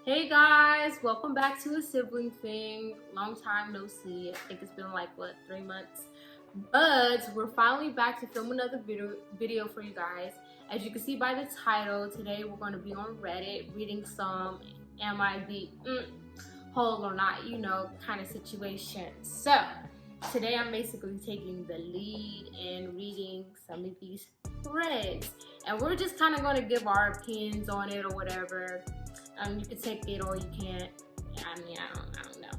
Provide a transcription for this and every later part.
Hey guys, welcome back to a sibling thing. Long time no see. I think it's been like 3 months. But we're finally back to film another video for you guys. As you can see by the title, today we're going to be on Reddit reading some am I the hole or not, kind of situation. So today I'm basically taking the lead in reading some of these threads. And we're just kind of going to give our opinions on it or whatever. You can take it or you can't. I don't know.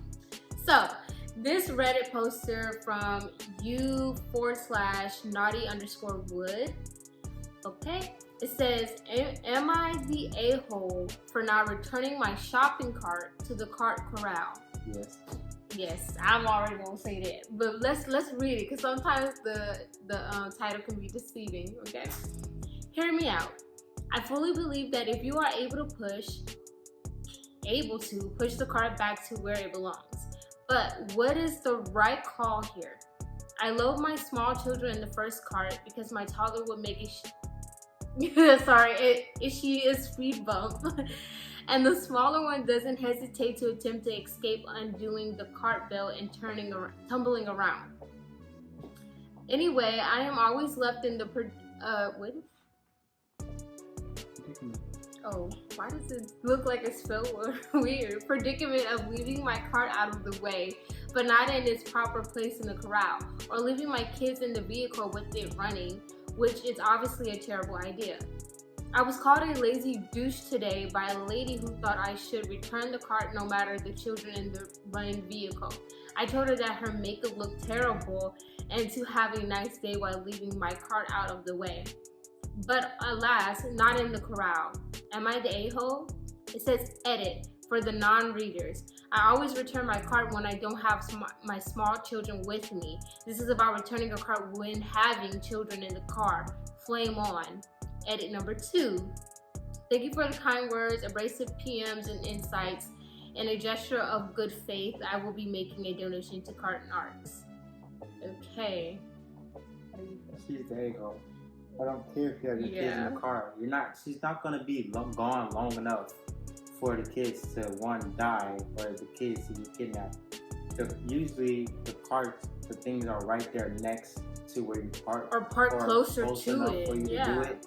So, this Reddit poster from u/naughty_wood. Okay, it says, "Am I the a-hole for not returning my shopping cart to the cart corral?" Yes. Yes, I'm already gonna say that. But let's read it because sometimes the title can be deceiving. Okay, hear me out. I fully believe that if you are able to push the cart back to where it belongs. But what is the right call here? I load my small children in the first cart because my toddler would make she is speed bump. And the smaller one doesn't hesitate to attempt to escape undoing the cart belt and tumbling around. Anyway, I am always left in the Oh, why does it look like it's spelled weird? Predicament of leaving my cart out of the way, but not in its proper place in the corral, or leaving my kids in the vehicle with it running, which is obviously a terrible idea. I was called a lazy douche today by a lady who thought I should return the cart no matter the children in the running vehicle. I told her that her makeup looked terrible and to have a nice day while leaving my cart out of the way. But alas, not in the corral. Am I the a-hole? It says edit for the non-readers. I always return my cart when I don't have my small children with me. This is about returning a cart when having children in the car. Flame on. Edit number 2. Thank you for the kind words, abrasive PMs and insights. In a gesture of good faith, I will be making a donation to Carton Arts. Okay. She's the a-hole. I don't care if you have your kids in the car. She's not gonna be gone long enough for the kids to die or the kids to get kidnapped. Usually the carts, the things are right there next to where you park. Or park closer to it. For you to do it.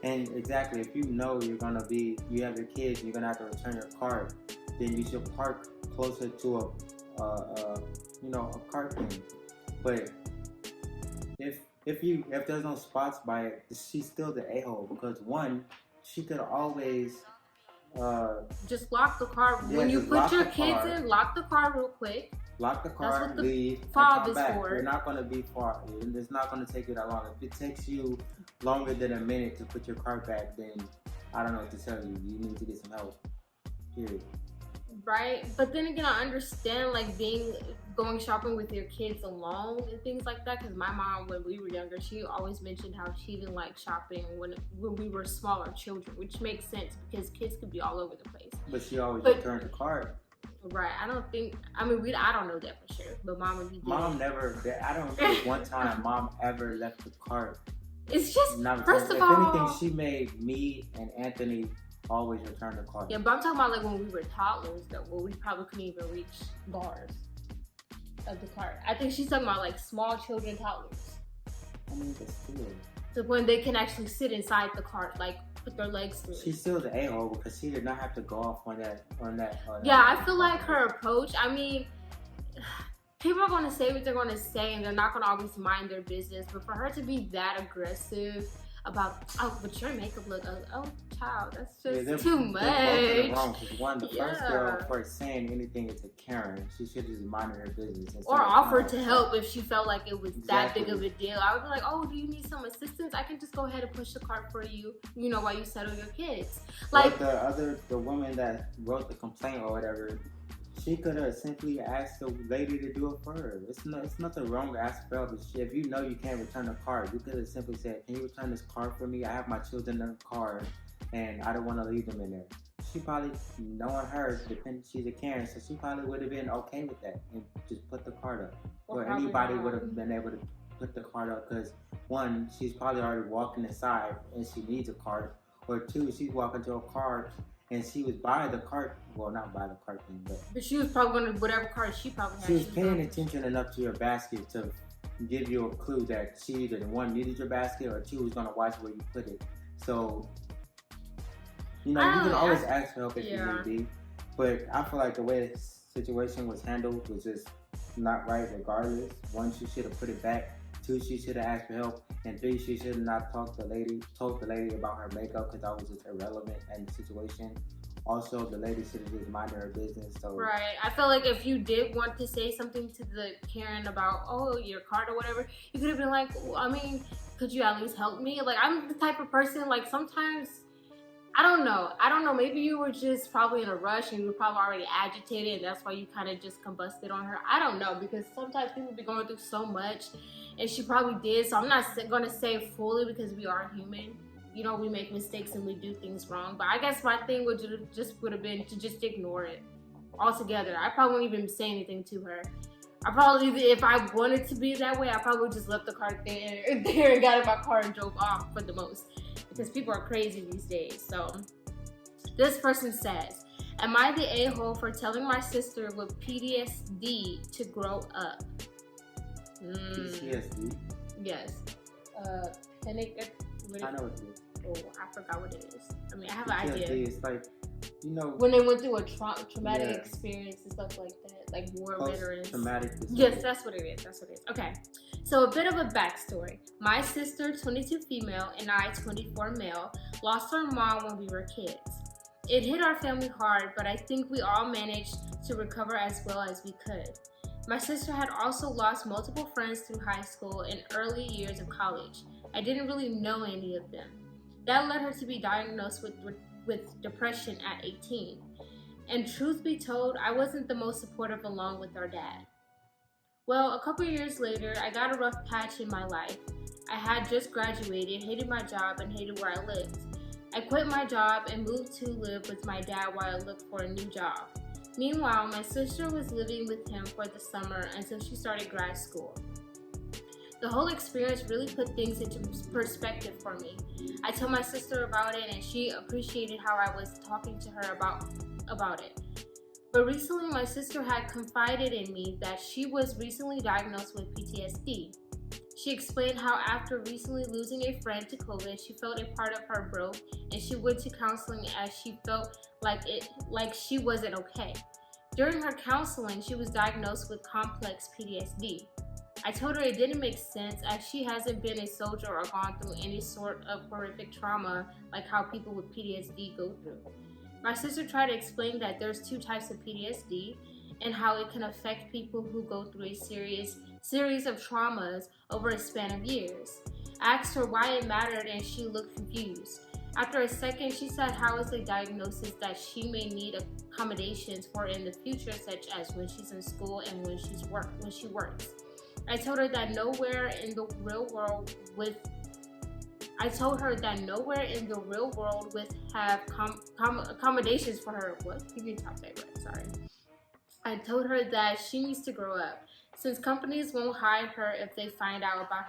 And exactly, if you know you have your kids and you're gonna have to return your cart, then you should park closer to a cart thing. But if there's no spots by it, she's still the a-hole because one, she could always just lock the car. When you put your kids in, lock the car real quick. Lock the car, leave, and come back. You're not going to be far. It's not going to take you that long. If it takes you longer than a minute to put your car back, then I don't know what to tell you. You need to get some help. Period. Right, but then again, I understand going shopping with your kids alone and things like that. Because my mom, when we were younger, she always mentioned how she didn't like shopping when we were smaller children, which makes sense because kids could be all over the place. But she always returned the cart. Right, I don't know that for sure, but Mom would be. Mom never. I don't think one time Mom ever left the cart. It's just first of all, if anything, she made me and Anthony always return the cart. Yeah, but I'm talking about when we were toddlers, where we probably couldn't even reach bars of the cart. I think she's talking about small children, toddlers. I mean, but still. So when they can actually sit inside the cart, put their legs through. She's still the a-hole because she did not have to go off on that. Yeah, I feel like her approach. I mean, people are going to say what they're going to say, and they're not going to always mind their business. But for her to be that aggressive about, but your makeup look, child, that's just too much. They're both wrong. One, the first girl, for saying anything is a Karen. She should just mind her business. Or offer to help if she felt like it was that big of a deal. I would be like, oh, do you need some assistance? I can just go ahead and push the cart for you, while you settle your kids. The woman that wrote the complaint or whatever, she could have simply asked the lady to do it for her. It's nothing wrong to ask for help. If you know you can't return the car, you could have simply said, can you return this car for me? I have my children in the car and I don't want to leave them in there. She probably, knowing her, she's a Karen, so she probably would have been okay with that and just put the cart up. Or anybody would have been able to put the cart up because one, she's probably already walking inside and she needs a cart. Or two, she's walking to a car and she was by the cart. Well, not by the cart thing, but she was probably going to whatever cart she probably had. She was paying attention enough to your basket to give you a clue that she either one needed your basket or two was going to watch where you put it. So, you can always ask for help if you need be. But I feel like the way the situation was handled was just not right regardless. One, she should have put it back. Two, she should have asked for help. And three, she should have not told the lady about her makeup because that was just irrelevant in the situation. Also, the lady should have just minded her business. So right. I feel like if you did want to say something to the Karen about, your card or whatever, you could have been like, I mean, could you at least help me? Like, I'm the type of person, like, sometimes, I don't know. Maybe you were just probably in a rush and you were probably already agitated and that's why you kind of just combusted on her. I don't know, because sometimes people be going through so much and she probably did. So I'm not going to say fully because we are human. We make mistakes and we do things wrong. But I guess my thing would have been to just ignore it altogether. I probably wouldn't even say anything to her. I probably, if I wanted to be that way, I probably just left the car there and got in my car and drove off for the most. Because people are crazy these days. So this person says, am I the a-hole for telling my sister with PTSD to grow up? PTSD? Yes. I know what it is. Oh, I forgot what it is. I mean, I have an idea. It's like, when they went through a traumatic experience and stuff like that, like war veterans. Traumatic. Yes, that's what it is. Okay. So a bit of a backstory. My sister, 22 female, and I, 24 male, lost our mom when we were kids. It hit our family hard, but I think we all managed to recover as well as we could. My sister had also lost multiple friends through high school and early years of college. I didn't really know any of them. That led her to be diagnosed with depression at 18. And truth be told, I wasn't the most supportive along with our dad. Well, a couple years later, I got a rough patch in my life. I had just graduated, hated my job, and hated where I lived. I quit my job and moved to live with my dad while I looked for a new job. Meanwhile, my sister was living with him for the summer until she started grad school. The whole experience really put things into perspective for me. I told my sister about it and she appreciated how I was talking to her about it. But recently my sister had confided in me that she was recently diagnosed with PTSD. She explained how after recently losing a friend to COVID, she felt a part of her broke and she went to counseling as she felt like she wasn't okay. During her counseling, she was diagnosed with complex PTSD. I told her it didn't make sense as she hasn't been a soldier or gone through any sort of horrific trauma like how people with PTSD go through. My sister tried to explain that there's two types of PTSD and how it can affect people who go through a series of traumas over a span of years. I asked her why it mattered and she looked confused. After a second, she said how is a diagnosis that she may need accommodations for in the future, such as when she's in school and when she works. I told her that nowhere in the real world would have accommodations for her. What? You can talk that right. Sorry. I told her that she needs to grow up, since companies won't hire her if they find out about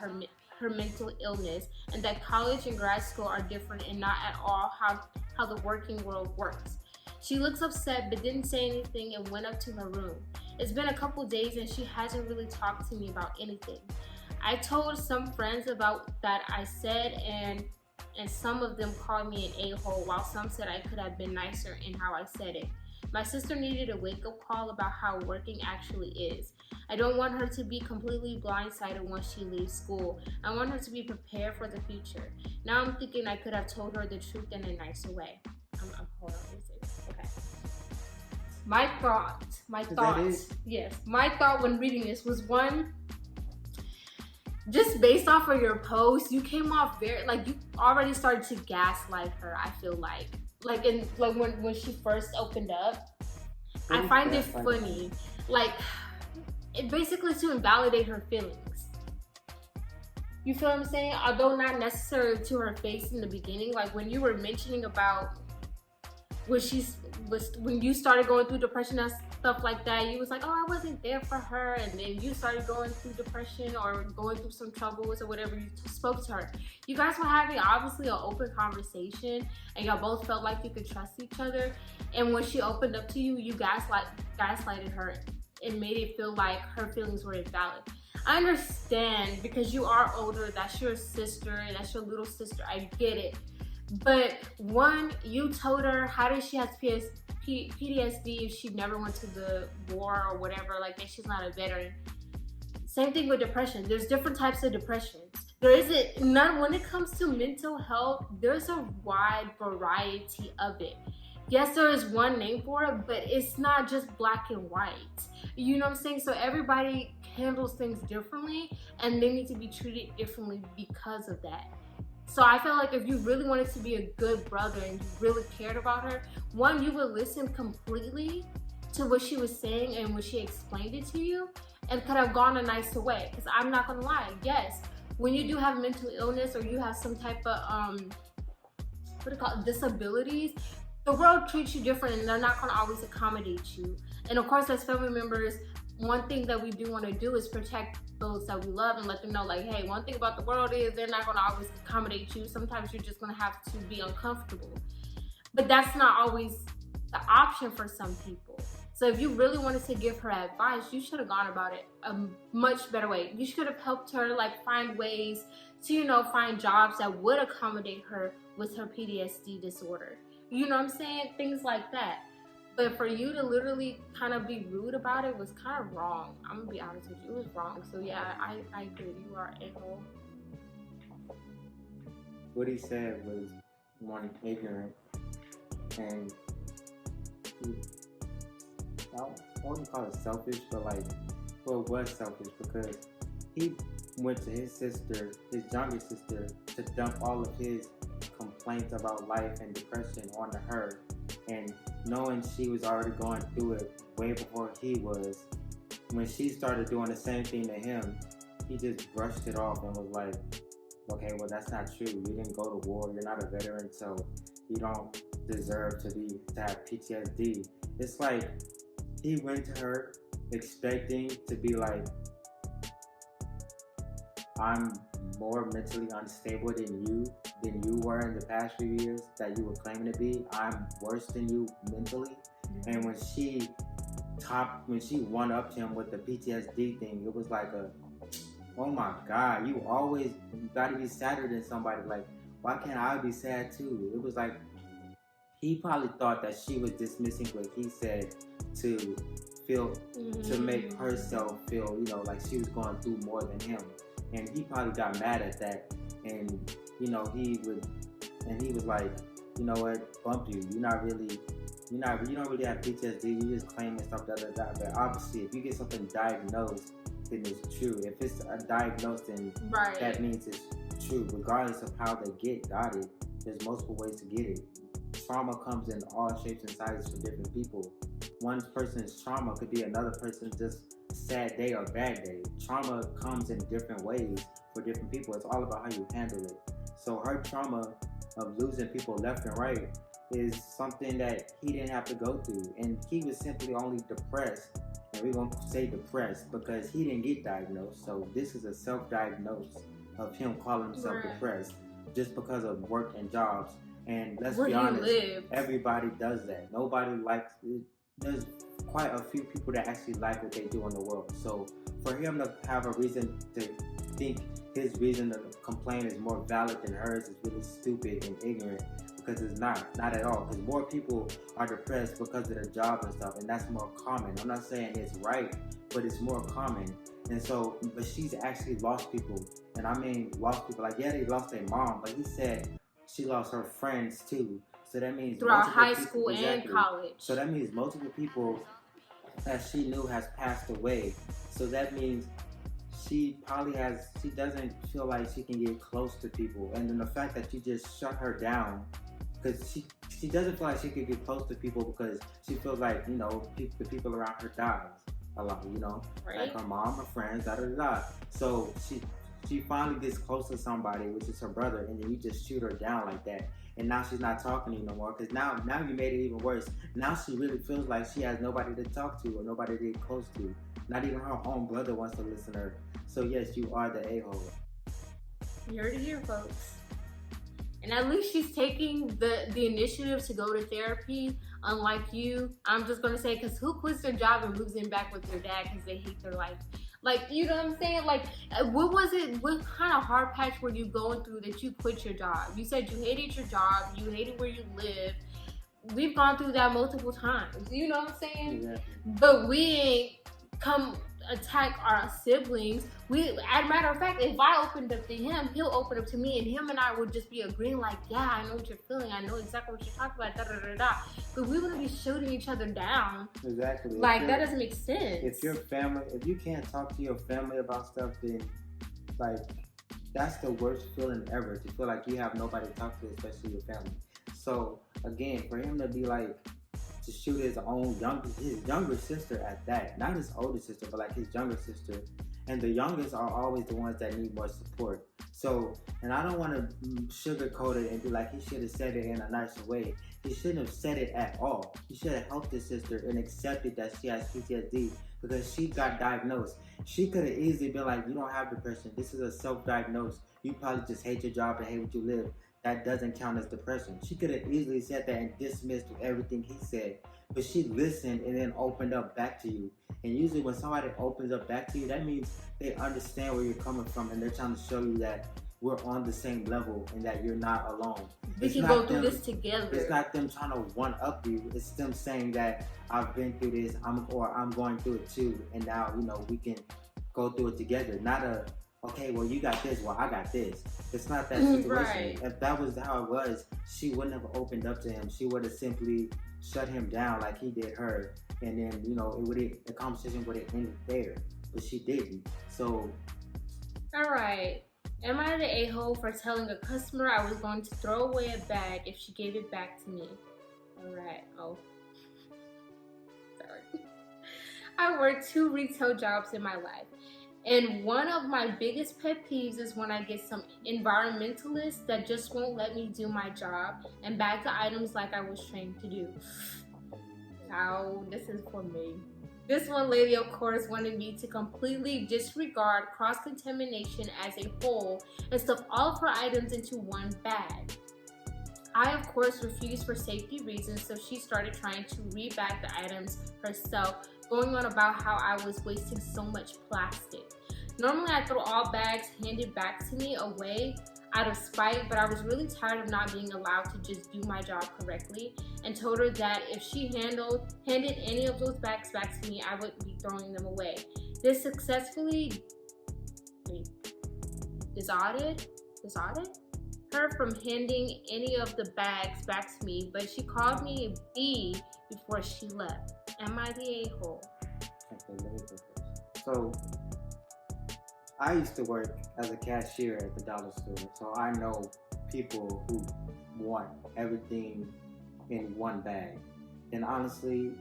her mental illness, and that college and grad school are different and not at all how the working world works. She looks upset but didn't say anything and went up to her room. It's been a couple days and she hasn't really talked to me about anything. I told some friends about that I said and some of them called me an a-hole while some said I could have been nicer in how I said it. My sister needed a wake-up call about how working actually is. I don't want her to be completely blindsided once she leaves school. I want her to be prepared for the future. Now I'm thinking I could have told her the truth in a nicer way. Hold on, let me say this. Okay. My thought when reading this was one, just based off of your post, you came off very, you already started to gaslight her, I feel like. When she first opened up. I find it funny. It basically to invalidate her feelings. You feel what I'm saying? Although not necessarily to her face in the beginning, when you were mentioning about when she's when you started going through depression and stuff like that, you was like, oh, I wasn't there for her, and then you started going through depression or going through some troubles or whatever, you spoke to her. You guys were having obviously an open conversation, and y'all both felt like you could trust each other. And when she opened up to you, you gaslighted her and made it feel like her feelings were invalid. I understand, because you are older, that's your sister, that's your little sister, I get it. But one, you told her, how does she have PTSD if she never went to the war or whatever, like that she's not a veteran? Same thing with depression. There's different types of depressions. There isn't none when it comes to mental health, there's a wide variety of it. Yes, there is one name for it, but it's not just black and white. You know what I'm saying? So everybody handles things differently, and they need to be treated differently because of that. So I feel like if you really wanted to be a good brother and you really cared about her, one, you would listen completely to what she was saying and when she explained it to you, and could have gone a nicer way. Because I'm not gonna lie, yes, when you do have mental illness or you have some type of disabilities, the world treats you different, and they're not gonna always accommodate you. And of course, as family members, one thing that we do want to do is protect those that we love and let them know, like, hey, one thing about the world is they're not going to always accommodate you. Sometimes you're just going to have to be uncomfortable. But that's not always the option for some people. So if you really wanted to give her advice, you should have gone about it a much better way. You should have helped her, like, find ways to, you know, find jobs that would accommodate her with her PTSD disorder. You know what I'm saying? Things like that. But for you to literally kind of be rude about it was kind of wrong. I'm gonna be honest with you, it was wrong. So yeah, I agree. You are a-hole. What he said was one, ignorant, and I wouldn't call it selfish, but like, well, it was selfish because he went to his sister, his younger sister, to dump all of his complaints about life and depression onto her. And knowing she was already going through it way before he was, when she started doing the same thing to him, he just brushed it off and was like, okay, well, that's not true. You didn't go to war. You're not a veteran, so you don't deserve to have PTSD. It's like he went to her expecting to be like, I'm more mentally unstable than you were in the past few years that you were claiming to be. I'm worse than you mentally. And when she won up to him with the PTSD thing, it was like oh my God, you always gotta be sadder than somebody. Like, why can't I be sad too? It was like, he probably thought that she was dismissing what he said to make herself feel, you know, like she was going through more than him. And he probably got mad at that, and you know, he was like, you know what, bump you. You don't really have PTSD. You just claiming stuff, But obviously, if you get something diagnosed, then it's true. If it's diagnosed, then that means it's true, regardless of how they got it. There's multiple ways to get it. Trauma comes in all shapes and sizes for different people. One person's trauma could be another person's just sad day or bad day. Trauma comes in different ways for different people. It's all about how you handle it. So her trauma of losing people left and right is something that he didn't have to go through, and he was simply only depressed. And we're gonna say depressed because he didn't get diagnosed. So this is a self-diagnose of him calling himself depressed just because of work and jobs. And let's be honest, everybody does that. Nobody likes it. There's quite a few people that actually like what they do in the world. So for him to have a reason to think his reason to complain is more valid than hers is really stupid and ignorant, because it's not at all. Because more people are depressed because of their jobs and stuff, and that's more common. I'm not saying it's right, but it's more common. And so, but she's actually lost people, and I mean lost people. Like, yeah, they lost their mom, but he said she lost her friends too. So that means throughout high school and college. So that means multiple people that she knew has passed away. So that means she doesn't feel like she can get close to people. And then the fact that you just shut her down, because she doesn't feel like she can get close to people because she feels like, you know, the people around her dies a lot, you know, like her mom, her friends, So she finally gets close to somebody, which is her brother, and then you just shoot her down like that. and now she's not talking to you no more. Because now you made it even worse. Now she really feels like she has nobody to talk to or nobody to get close to. Not even her own brother wants to listen to her. So yes, you are the a-hole. You heard it here, folks. And at least she's taking the initiative to go to therapy. Unlike you, I'm just gonna say, because who quits their job and moves in back with their dad because they hate their life? Like, you know what I'm saying? Like, what was it? What kind of hard patch were you going through that you quit your job? You said you hated your job, you hated where you lived. We've gone through that multiple times. You know what I'm saying? Exactly. But we ain't come attack our siblings. As a matter of fact, if I opened up to him, he'll open up to me, and him and I would just be agreeing like, yeah, I know what you're feeling, I know exactly what you're talking about, da da da da. But we wouldn't be shooting each other down. Exactly. Like, that doesn't make sense. If your family, if you can't talk to your family about stuff, then like that's the worst feeling ever, to feel like you have nobody to talk to, especially your family. So again, for him to be like, to shoot his younger sister at that, not his older sister, but like his younger sister, and the youngest are always the ones that need more support. So, and I don't want to sugarcoat it and be like, he should have said it in a nicer way. He shouldn't have said it at all. He should have helped his sister and accepted that she has PTSD because she got diagnosed. She could have easily been like, you don't have depression. This is a self-diagnosed. You probably just hate your job and hate what you live. That doesn't count as depression. She could have easily said that and dismissed everything he said, but she listened and then opened up back to you. And usually when somebody opens up back to you, that means they understand where you're coming from and they're trying to show you that we're on the same level and that you're not alone. We can go through this together. It's not them trying to one-up you. It's them saying that I've been through this, I'm going through it too, and now, you know, we can go through it together. Not a, okay, well, you got this, well, I got this. It's not that situation. Right. If that was how it was, she wouldn't have opened up to him. She would have simply shut him down like he did her, and then, you know, the conversation would have ended there. But she didn't. So, all right. Am I the a-hole for telling a customer I was going to throw away a bag if she gave it back to me? All right. Oh, sorry. I worked 2 retail jobs in my life. And one of my biggest pet peeves is when I get some environmentalists that just won't let me do my job and bag the items like I was trained to do. Now, this is for me. This one lady, of course, wanted me to completely disregard cross-contamination as a whole and stuff all of her items into one bag. I, of course, refused for safety reasons, so she started trying to rebag the items herself, going on about how I was wasting so much plastic. Normally, I throw all bags handed back to me away out of spite, but I was really tired of not being allowed to just do my job correctly and told her that if she handed any of those bags back to me, I would be throwing them away. This successfully dissuaded her from handing any of the bags back to me, but she called me a B before she left. Am I the a-hole? Okay, let me go first. So, I used to work as a cashier at the dollar store, so I know people who want everything in one bag. And honestly,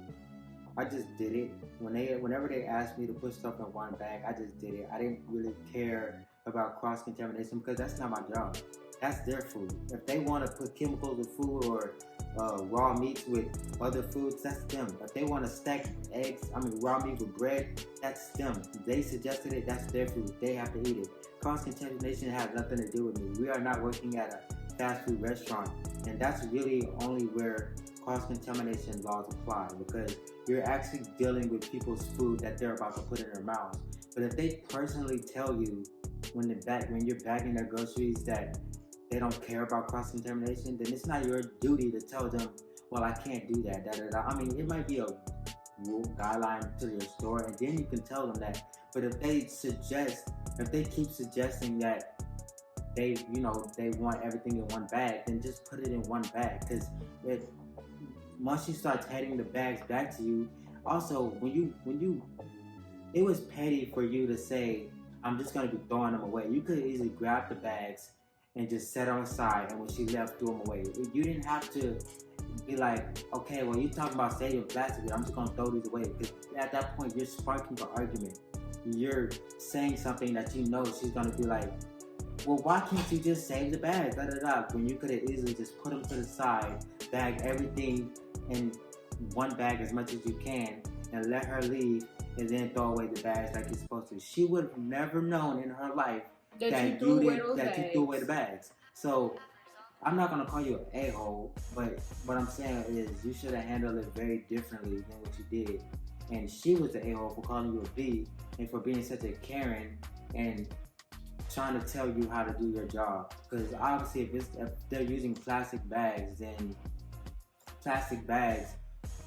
I just did it. Whenever they asked me to put stuff in one bag, I just did it. I didn't really care about cross-contamination because that's not my job. That's their food. If they want to put chemicals with food or raw meats with other foods, that's them. If they want to stack raw meat with bread, that's them. They suggested it, that's their food. They have to eat it. Cross-contamination has nothing to do with me. We are not working at a fast food restaurant, and that's really only where cross-contamination laws apply, because you're actually dealing with people's food that they're about to put in their mouths. But if they personally tell you when you're bagging their groceries that they don't care about cross-contamination, then it's not your duty to tell them, well, I can't do that, da, da, da. I mean, it might be a rule guideline to your store, and then you can tell them that. But if they keep suggesting that they want everything in one bag, then just put it in one bag. Because once she starts handing the bags back to you, also it was petty for you to say, I'm just gonna be throwing them away. You could easily grab the bags and just set them aside, and when she left, threw them away. You didn't have to be like, okay, well, you're talking about saving plastic, I'm just gonna throw these away. Because at that point, you're sparking the argument. You're saying something that you know she's gonna be like, well, why can't you just save the bags? Da da da. When you could have easily just put them to the side, bag everything in one bag as much as you can, and let her leave, and then throw away the bags like you're supposed to. She would have never known in her life that you threw away the bags. So I'm not gonna call you an a-hole, but what I'm saying is you should have handled it very differently than what you did. And she was the a-hole for calling you a B and for being such a Karen and trying to tell you how to do your job. Because obviously, if they're using plastic bags, then plastic bags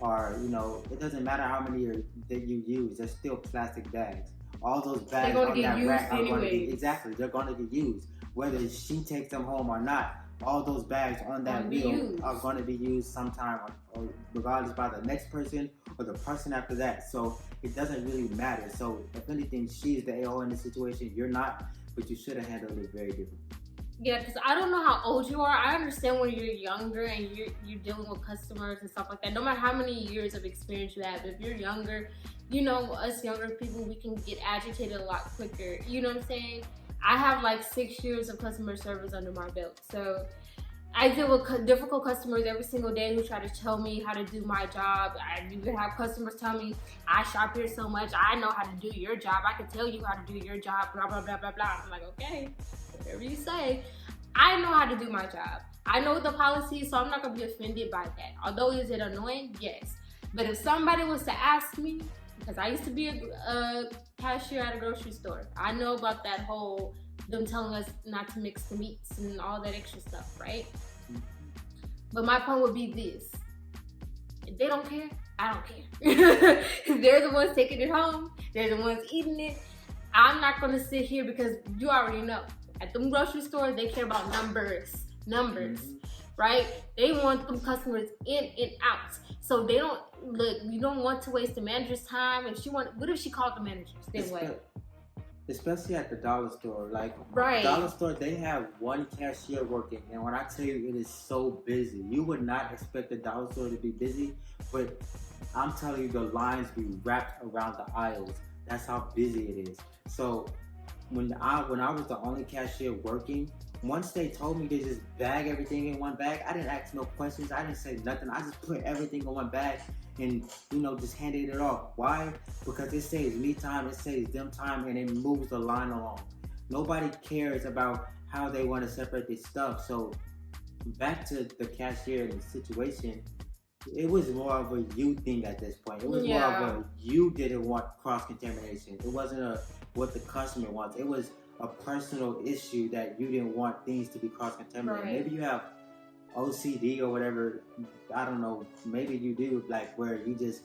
are, it doesn't matter how many that you use, they're still plastic bags. All those bags on that rack are going to be, exactly, they're going to get used. Whether she takes them home or not, all those bags on that wheel are going to be used sometime, or regardless by the next person or the person after that. So it doesn't really matter. So if anything, she's the a-hole in the situation. You're not, but you should have handled it very differently. Yeah, because I don't know how old you are. I understand when you're younger and you're dealing with customers and stuff like that. No matter how many years of experience you have, if you're younger, us younger people, we can get agitated a lot quicker. You know what I'm saying? I have like 6 years of customer service under my belt. So I deal with difficult customers every single day who try to tell me how to do my job. I even have customers tell me, I shop here so much, I know how to do your job. I can tell you how to do your job, blah, blah, blah, blah, blah. I'm like, okay, whatever you say. I know how to do my job. I know the policy, so I'm not going to be offended by that. Although, is it annoying? Yes. But if somebody was to ask me, because I used to be a cashier at a grocery store, I know about that whole them telling us not to mix the meats and all that extra stuff, right? But my point would be this: if they don't care, I don't care. If they're the ones taking it home, they're the ones eating it. I'm not gonna sit here because you already know at them grocery stores they care about numbers, right? They want them customers in and out. So they don't look. You don't want to waste the manager's time. What if she called the managers? Then what? Especially at the dollar store. Like, right. Dollar store, they have one cashier working. And when I tell you it is so busy, you would not expect the dollar store to be busy. But I'm telling you, the lines be wrapped around the aisles. That's how busy it is. So when I was the only cashier working, once they told me to just bag everything in one bag, I didn't ask no questions. I didn't say nothing. I just put everything in one bag and, just handed it off. Why? Because it saves me time, it saves them time, and it moves the line along. Nobody cares about how they want to separate this stuff. So back to the cashier and the situation, it was more of a you thing at this point. It was more of a you didn't want cross-contamination. It wasn't what the customer wants. It was a personal issue that you didn't want things to be cross-contaminated. Right. Maybe you have OCD or whatever, I don't know, maybe you do, like where you just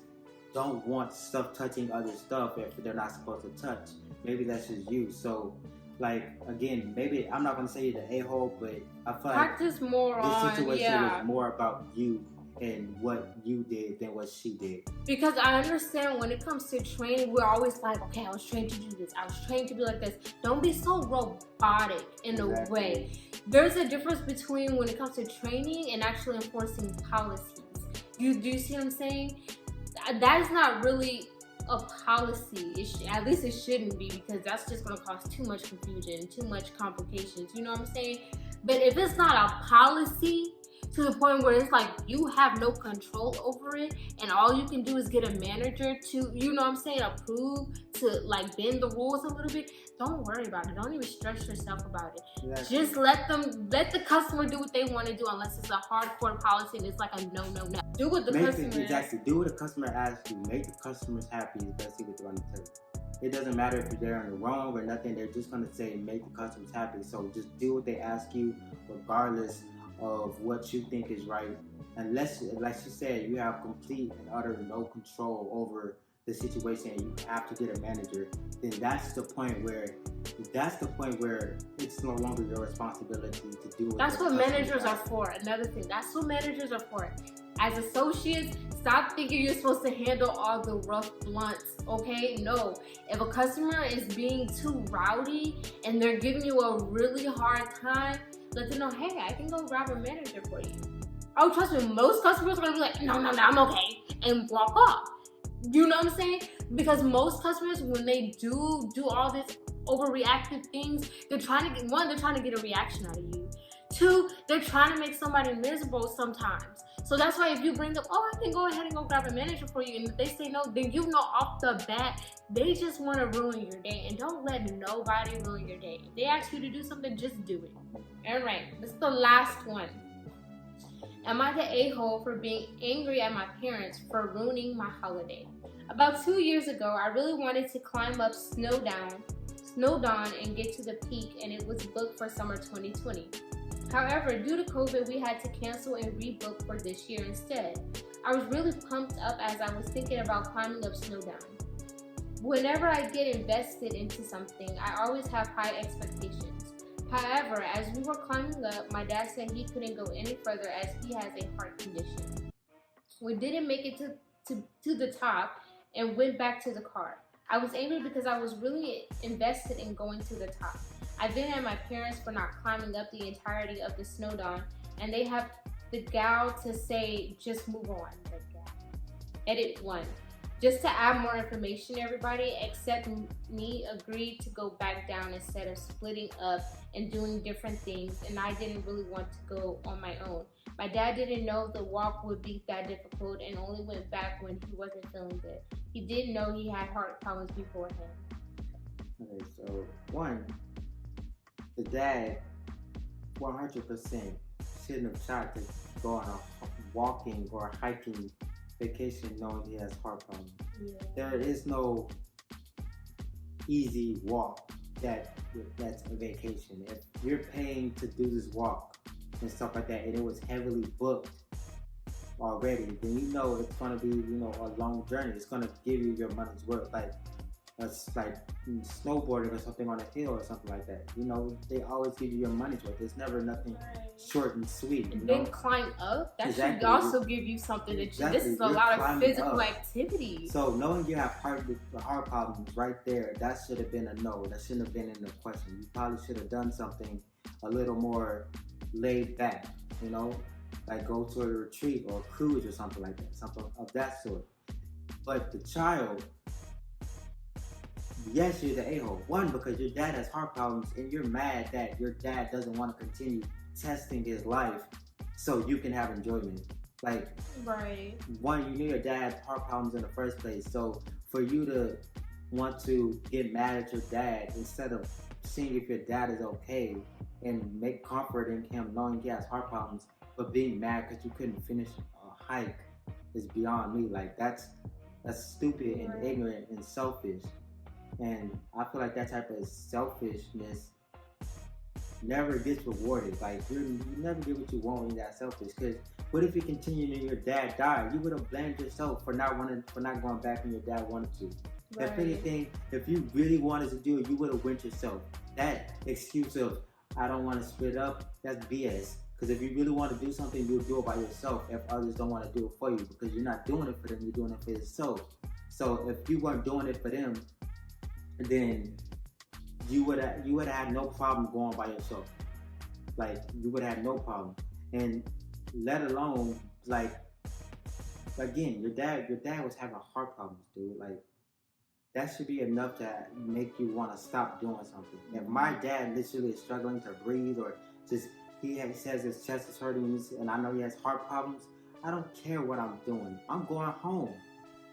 don't want stuff touching other stuff if they're not supposed to touch. Maybe that's just you. So, like, again, maybe I'm not going to say you're the a-hole, but I feel practice like more this situation was more about you and what you did than what she did. Because I understand when it comes to training, we're always like, okay, I was trained to do this. I was trained to be like this. Don't be so robotic in a way. There's a difference between when it comes to training and actually enforcing policies. Do you see what I'm saying? That is not really a policy. At least it shouldn't be, because that's just going to cause too much confusion, too much complications. You know what I'm saying? But if it's not a policy, to the point where it's like you have no control over it and all you can do is get a manager to, approve, to like bend the rules a little bit, don't worry about it. Don't even stress yourself about it. Exactly. Just let the customer do what they want to do, unless it's a hardcore policy and it's like a no. Do what the customer exactly. Do what the customer asks you. Make the customers happy is basically what they're going to tell you. It doesn't matter if they're in the wrong or nothing. They're just going to say make the customers happy. So just do what they ask you, regardless of what you think is right. Unless, like she said, you have complete and utter no control over the situation and you have to get a manager, then that's the point where it's no longer your responsibility to do it. That's what managers are for. Another thing, that's what managers are for. As associates, stop thinking you're supposed to handle all the rough blunts, okay? No. If a customer is being too rowdy and they're giving you a really hard time, let them know, hey, I can go grab a manager for you. Oh, trust me, most customers are going to be like, no, I'm okay, and walk off. You know what I'm saying? Because most customers, when they do all this overreactive things. They're trying to get, one, they're trying to get a reaction out of you. Two, they're trying to make somebody miserable sometimes. So that's why if you bring up, oh, I can go ahead and go grab a manager for you, and if they say no, then you know off the bat, they just want to ruin your day. And don't let nobody ruin your day. If they ask you to do something, just do it. All right, this is the last one. Am I the a-hole for being angry at my parents for ruining my holiday? About 2 years ago, I really wanted to climb up Snowdon and get to the peak, and it was booked for summer 2020. However, due to COVID, we had to cancel and rebook for this year instead. I was really pumped up as I was thinking about climbing up Snowdon. Whenever I get invested into something, I always have high expectations. However, as we were climbing up, my dad said he couldn't go any further as he has a heart condition. We didn't make it to the top and went back to the car. I was angry because I was really invested in going to the top. I've been at my parents for not climbing up the entirety of the Snowdon, and they have the gall to say, just move on. Edit 1. Just to add more information, everybody except me agreed to go back down instead of splitting up and doing different things, and I didn't really want to go on my own. My dad didn't know the walk would be that difficult and only went back when he wasn't feeling good. He didn't know he had heart problems beforehand. Okay, so one, the dad 100% shouldn't have tried to go on a walking or hiking vacation knowing he has heart problems. Yeah. There is no easy walk that's a vacation. If you're paying to do this walk and stuff like that, and it was heavily booked already, then you know it's gonna be, a long journey. It's gonna give you your money's worth. Like snowboarding or something on a hill or something like that. They always give you your money's worth. There's never nothing short and sweet. And then climb up. That exactly. should also give you something exactly. This is a lot of physical activity. So knowing you have heart problems right there, that should have been a no. That shouldn't have been in the question. You probably should have done something a little more laid back. Like go to a retreat or a cruise or something like that, something of that sort. But the child, yes, you're the a-hole. One, because your dad has heart problems and you're mad that your dad doesn't want to continue testing his life so you can have enjoyment. Like, right. One, you knew your dad had heart problems in the first place. So for you to want to get mad at your dad instead of seeing if your dad is okay and make comfort in him knowing he has heart problems, but being mad because you couldn't finish a hike is beyond me. Like, that's stupid and ignorant and selfish. And I feel like that type of selfishness never gets rewarded. Like, you never get what you want when you're that selfish. Because what if you continued and your dad died? You would have blamed yourself for not going back when your dad wanted to. Right. If anything, if you really wanted to do it, you would have went yourself. That excuse of, I don't want to split up, that's BS. Because if you really want to do something, you'll do it by yourself if others don't want to do it for you. Because you're not doing it for them, you're doing it for yourself. So if you weren't doing it for them, then you would have had no problem going by yourself. Like, you would have had no problem. And let alone, like, again, your dad was having heart problems, dude. Like, that should be enough to make you want to stop doing something. If my dad literally is struggling to breathe, or just he says his chest is hurting and I know he has heart problems, I don't care what I'm doing. I'm going home.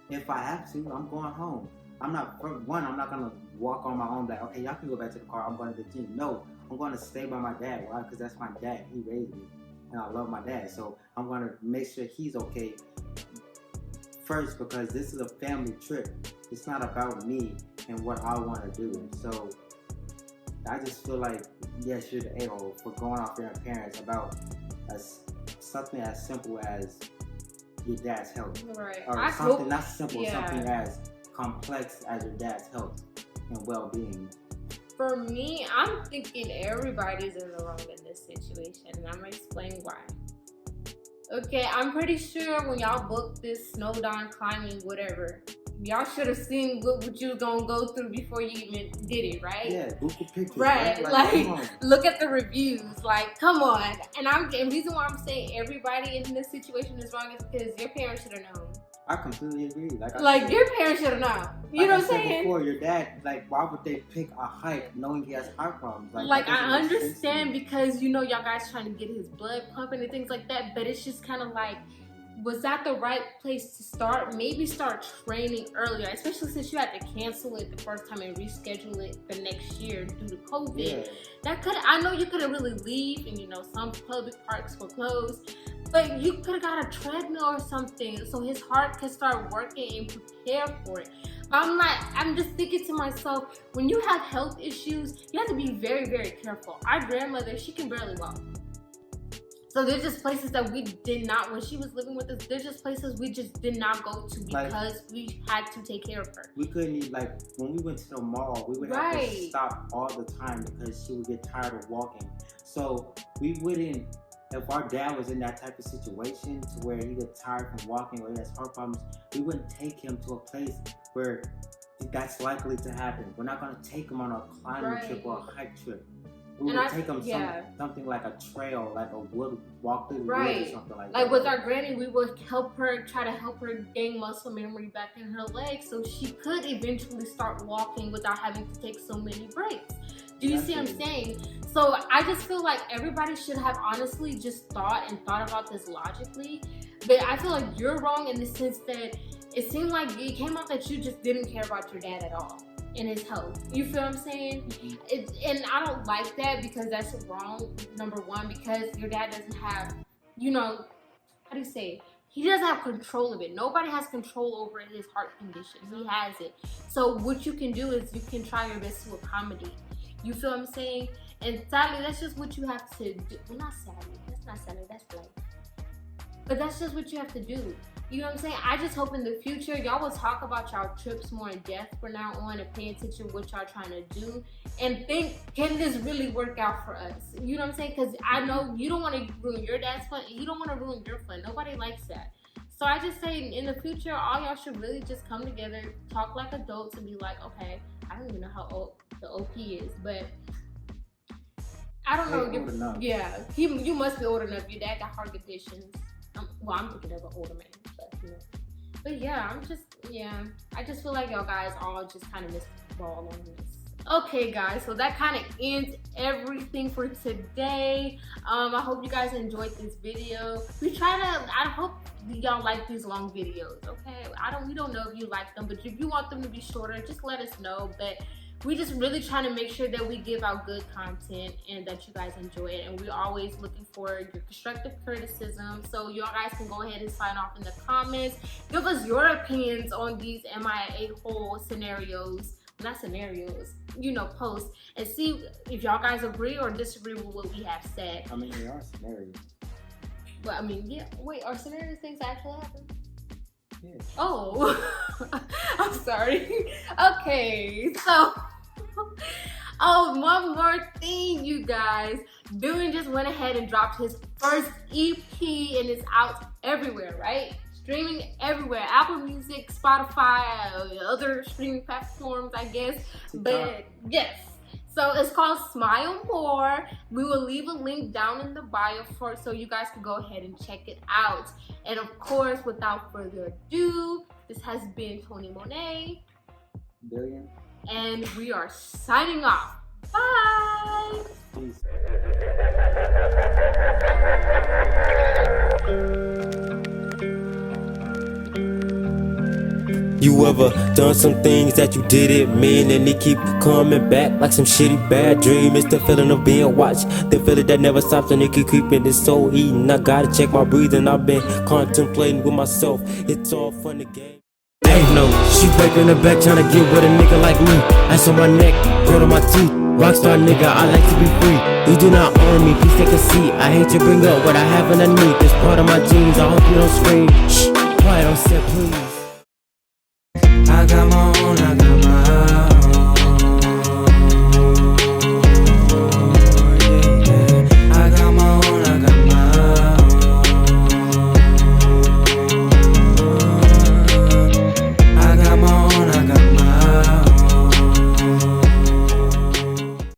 If I have to, I'm going home. I'm not gonna walk on my own like, okay, y'all can go back to the car, I'm going to the gym. No, I'm going to stay by my dad. Why? Because that's my dad. He raised me and I love my dad. So I'm going to make sure he's okay first, because this is a family trip. It's not about me and what I want to do. So I just feel like, yes, you're the a-hole for going off your parents about something as simple as your dad's health. Right. Or something not simple, something as complex as your dad's health and well-being. For me, I'm thinking everybody's in the wrong in this situation, and I'm gonna explain why. Okay, I'm pretty sure when y'all booked this Snowdon climbing, whatever, y'all should have seen what you was gonna go through before you even did it, right? Yeah, Google pictures. Right, like look at the reviews. Like, come on. And the reason why I'm saying everybody in this situation is wrong is because your parents should have known. I completely agree. Like your parents should have known. You know what I'm said saying? Before, your dad, like, why would they pick a hike knowing he has heart problems? Like I understand because y'all guys trying to get his blood pumping and things like that, but it's just kind of like, was that the right place to start? Maybe start training earlier, especially since you had to cancel it the first time and reschedule it the next year due to COVID. Yeah. I know you couldn't really leave, and some public parks were closed, but you could have got a treadmill or something so his heart could start working and prepare for it. I'm just thinking to myself, when you have health issues, you have to be very, very careful. Our grandmother, she can barely walk. So there's just places that we did not, when she was living with us, there's just places we just did not go to because we had to take care of her. We couldn't even, like, when we went to the mall, we would have to stop all the time because she would get tired of walking. So we wouldn't, if our dad was in that type of situation to where he gets tired from walking or he has heart problems, we wouldn't take him to a place where that's likely to happen. We're not going to take him on a climbing trip or a hike trip. We would take him something like a trail, like a wood, walk through the wood or something like that. Like with our granny, we would try to help her gain muscle memory back in her legs so she could eventually start walking without having to take so many breaks. Do you see what I'm saying? So I just feel like everybody should have honestly just thought about this logically. But I feel like you're wrong in the sense that it seemed like it came out that you just didn't care about your dad at all and his health. You feel what I'm saying? And I don't like that because that's wrong, number one, because your dad doesn't have, how do you say? He doesn't have control of it. Nobody has control over his heart condition. He has it. So what you can do is you can try your best to accommodate. You feel what I'm saying? And sadly, that's just what you have to do. Well, not sadly. That's not sadly. That's life. But that's just what you have to do. You know what I'm saying? I just hope in the future, y'all will talk about y'all trips more in depth from now on and pay attention to what y'all trying to do and think, can this really work out for us? You know what I'm saying? Because I know you don't want to ruin your dad's fun and you don't want to ruin your fun. Nobody likes that. So I just say in the future, all y'all should really just come together, talk like adults and be like, okay, I don't even know how old the OP is, but I don't know. You must be old enough. Your dad got heart conditions. I'm thinking of an older man, but yeah, I just feel like y'all guys all just kind of missed the ball on this. Okay, guys, so that kind of ends everything for today. I hope you guys enjoyed this video. I hope y'all like these long videos, okay? We don't know if you like them, but if you want them to be shorter, just let us know. But we just really trying to make sure that we give out good content and that you guys enjoy it. And we're always looking for your constructive criticism. So you guys can go ahead and sign off in the comments. Give us your opinions on these MIA whole scenarios. Not scenarios, posts. And see if y'all guys agree or disagree with what we have said. I mean, there are scenarios. But wait, are scenarios things that actually happen? Yeah. Oh, I'm sorry. Okay, so one more thing, you guys. Billion just went ahead and dropped his first EP and it's out everywhere, right? Streaming everywhere. Apple Music, Spotify, other streaming platforms, I guess. But yes. So it's called Smile More. We will leave a link down in the bio so you guys can go ahead and check it out. And of course, without further ado, this has been Tony Monet. Billion. And we are signing off. Bye. Peace. You ever done some things that you didn't mean and they keep coming back like some shitty bad dream? It's the feeling of being watched, the feeling that never stops and it keep creeping. It's so eating. I gotta check my breathing. I've been contemplating with myself. It's all fun again. Hey, no, she breaking her back trying to get with a nigga like me. Ice on my neck, blood on my teeth. Rockstar nigga, I like to be free. You do not own me, please take a seat. I hate to bring up what I have underneath. It's part of my genes. I hope you don't scream. Shh, quiet on set, please. I got my own